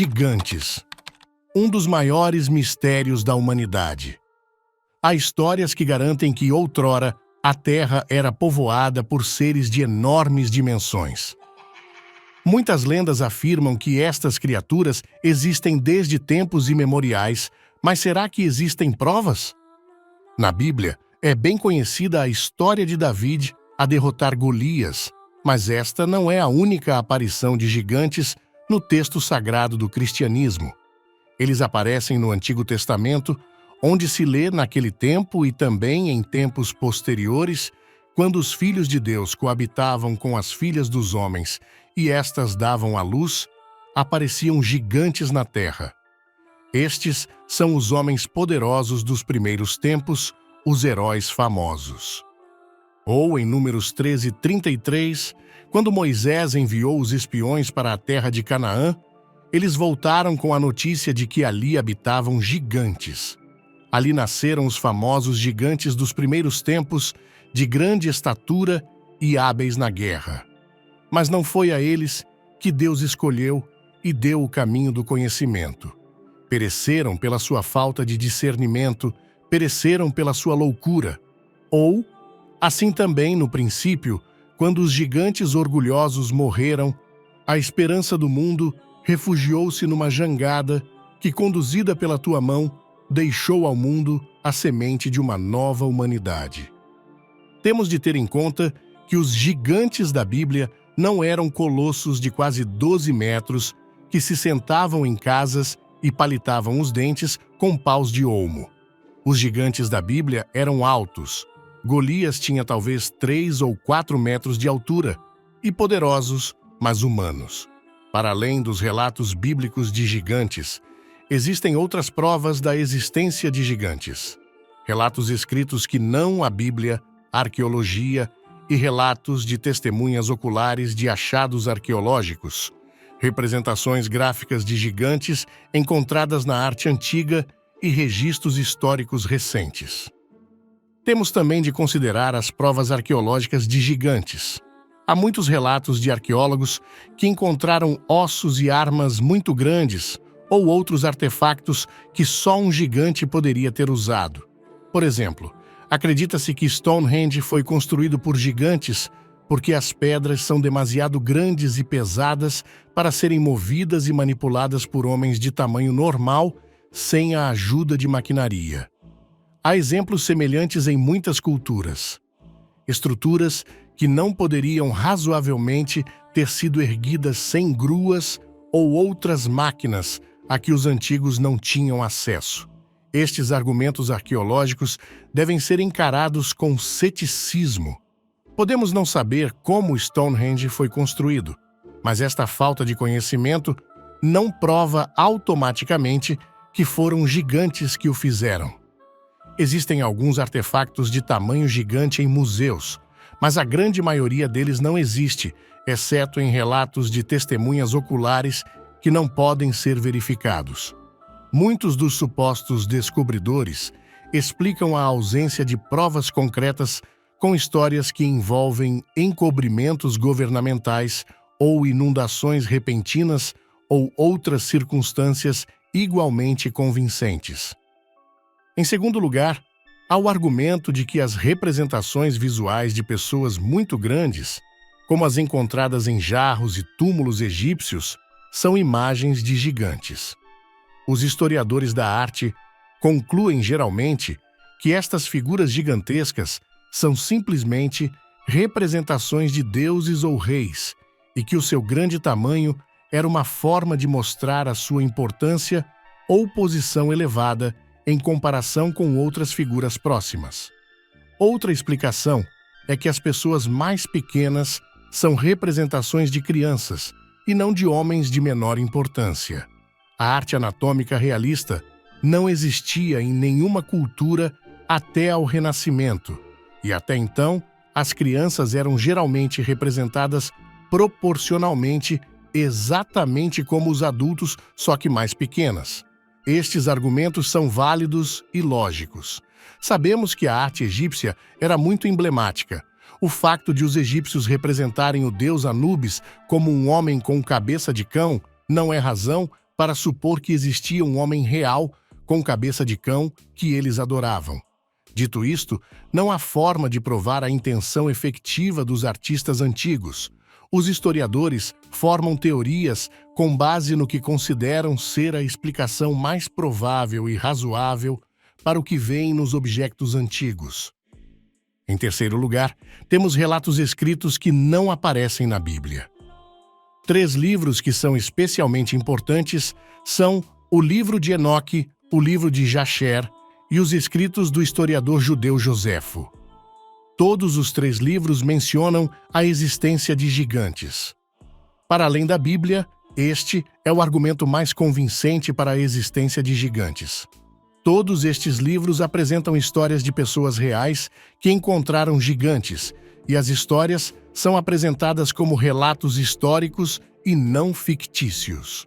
Gigantes. Um dos maiores mistérios da humanidade. Há histórias que garantem que outrora a Terra era povoada por seres de enormes dimensões. Muitas lendas afirmam que estas criaturas existem desde tempos imemoriais, mas será que existem provas? Na Bíblia, é bem conhecida a história de David a derrotar Golias, mas esta não é a única aparição de gigantes no texto sagrado do cristianismo. Eles aparecem no Antigo Testamento, onde se lê naquele tempo e também em tempos posteriores, quando os filhos de Deus coabitavam com as filhas dos homens e estas davam à luz, apareciam gigantes na terra. Estes são os homens poderosos dos primeiros tempos, os heróis famosos. Ou em Números 13:33, quando Moisés enviou os espiões para a terra de Canaã, eles voltaram com a notícia de que ali habitavam gigantes. Ali nasceram os famosos gigantes dos primeiros tempos, de grande estatura e hábeis na guerra. Mas não foi a eles que Deus escolheu e deu o caminho do conhecimento. Pereceram pela sua falta de discernimento, pereceram pela sua loucura. Ou, assim também no princípio, quando os gigantes orgulhosos morreram, a esperança do mundo refugiou-se numa jangada que, conduzida pela tua mão, deixou ao mundo a semente de uma nova humanidade. Temos de ter em conta que os gigantes da Bíblia não eram colossos de quase 12 metros que se sentavam em casas e palitavam os dentes com paus de olmo. Os gigantes da Bíblia eram altos. Golias tinha talvez 3 ou 4 metros de altura, e poderosos, mas humanos. Para além dos relatos bíblicos de gigantes, existem outras provas da existência de gigantes. Relatos escritos que não a Bíblia, arqueologia e relatos de testemunhas oculares de achados arqueológicos, representações gráficas de gigantes encontradas na arte antiga e registros históricos recentes. Temos também de considerar as provas arqueológicas de gigantes. Há muitos relatos de arqueólogos que encontraram ossos e armas muito grandes ou outros artefactos que só um gigante poderia ter usado. Por exemplo, acredita-se que Stonehenge foi construído por gigantes porque as pedras são demasiado grandes e pesadas para serem movidas e manipuladas por homens de tamanho normal sem a ajuda de maquinaria. Há exemplos semelhantes em muitas culturas. Estruturas que não poderiam razoavelmente ter sido erguidas sem gruas ou outras máquinas a que os antigos não tinham acesso. Estes argumentos arqueológicos devem ser encarados com ceticismo. Podemos não saber como Stonehenge foi construído, mas esta falta de conhecimento não prova automaticamente que foram gigantes que o fizeram. Existem alguns artefactos de tamanho gigante em museus, mas a grande maioria deles não existe, exceto em relatos de testemunhas oculares que não podem ser verificados. Muitos dos supostos descobridores explicam a ausência de provas concretas com histórias que envolvem encobrimentos governamentais ou inundações repentinas ou outras circunstâncias igualmente convincentes. Em segundo lugar, há o argumento de que as representações visuais de pessoas muito grandes, como as encontradas em jarros e túmulos egípcios, são imagens de gigantes. Os historiadores da arte concluem geralmente que estas figuras gigantescas são simplesmente representações de deuses ou reis e que o seu grande tamanho era uma forma de mostrar a sua importância ou posição elevada em comparação com outras figuras próximas. Outra explicação é que as pessoas mais pequenas são representações de crianças e não de homens de menor importância. A arte anatômica realista não existia em nenhuma cultura até ao Renascimento, e até então as crianças eram geralmente representadas proporcionalmente exatamente como os adultos, só que mais pequenas. Estes argumentos são válidos e lógicos. Sabemos que a arte egípcia era muito emblemática. O facto de os egípcios representarem o deus Anubis como um homem com cabeça de cão não é razão para supor que existia um homem real com cabeça de cão que eles adoravam. Dito isto, não há forma de provar a intenção efetiva dos artistas antigos. Os historiadores formam teorias com base no que consideram ser a explicação mais provável e razoável para o que veem nos objetos antigos. Em terceiro lugar, temos relatos escritos que não aparecem na Bíblia. 3 livros que são especialmente importantes são o livro de Enoque, o livro de Jasher e os escritos do historiador judeu Joséfo. Todos os 3 livros mencionam a existência de gigantes. Para além da Bíblia, este é o argumento mais convincente para a existência de gigantes. Todos estes livros apresentam histórias de pessoas reais que encontraram gigantes, e as histórias são apresentadas como relatos históricos e não fictícios.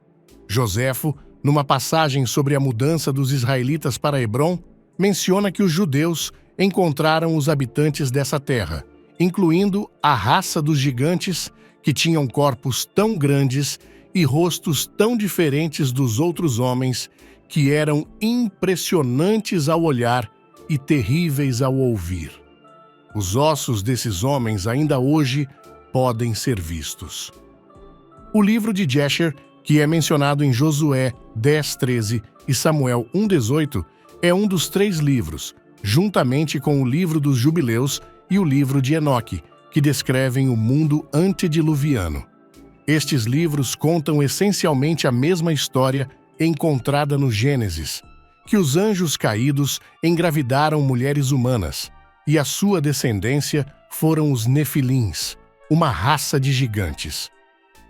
Joséfo, numa passagem sobre a mudança dos israelitas para Hebrom, menciona que os judeus encontraram os habitantes dessa terra, incluindo a raça dos gigantes, que tinham corpos tão grandes e rostos tão diferentes dos outros homens, que eram impressionantes ao olhar e terríveis ao ouvir. Os ossos desses homens ainda hoje podem ser vistos. O livro de Jasher, que é mencionado em Josué 10:13 e Samuel 1:18, é um dos 3 livros, juntamente com o livro dos Jubileus e o livro de Enoque, que descrevem o mundo antediluviano. Estes livros contam essencialmente a mesma história encontrada no Gênesis, que os anjos caídos engravidaram mulheres humanas, e a sua descendência foram os Nefilins, uma raça de gigantes.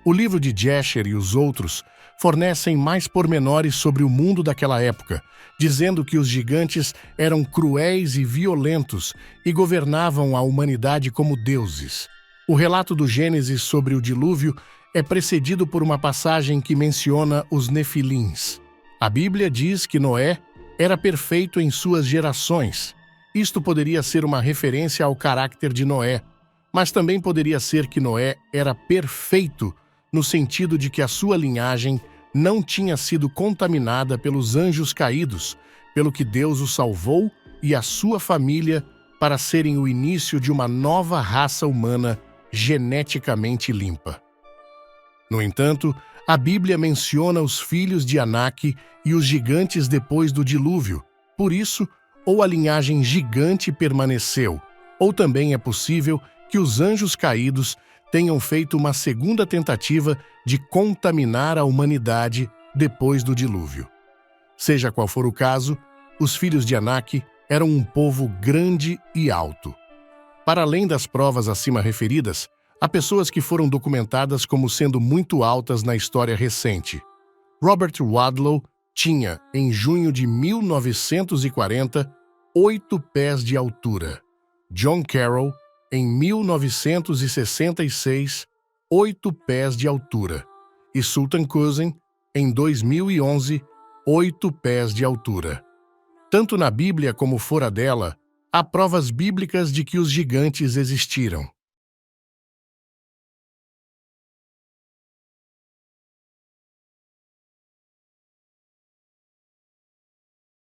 O livro de Jasher e os outros fornecem mais pormenores sobre o mundo daquela época, dizendo que os gigantes eram cruéis e violentos e governavam a humanidade como deuses. O relato do Gênesis sobre o dilúvio é precedido por uma passagem que menciona os Nefilins. A Bíblia diz que Noé era perfeito em suas gerações. Isto poderia ser uma referência ao caráter de Noé, mas também poderia ser que Noé era perfeito no sentido de que a sua linhagem não tinha sido contaminada pelos anjos caídos, pelo que Deus o salvou e a sua família para serem o início de uma nova raça humana geneticamente limpa. No entanto, a Bíblia menciona os filhos de Anak e os gigantes depois do dilúvio. Por isso, ou a linhagem gigante permaneceu, ou também é possível que os anjos caídos tenham feito uma segunda tentativa de contaminar a humanidade depois do dilúvio. Seja qual for o caso, os filhos de Anak eram um povo grande e alto. Para além das provas acima referidas, há pessoas que foram documentadas como sendo muito altas na história recente. Robert Wadlow tinha, em junho de 1940, 8 pés de altura. John Carroll, em 1966, 8 pés de altura. E Sultan Cousin, em 2011, 8 pés de altura. Tanto na Bíblia como fora dela, há provas bíblicas de que os gigantes existiram.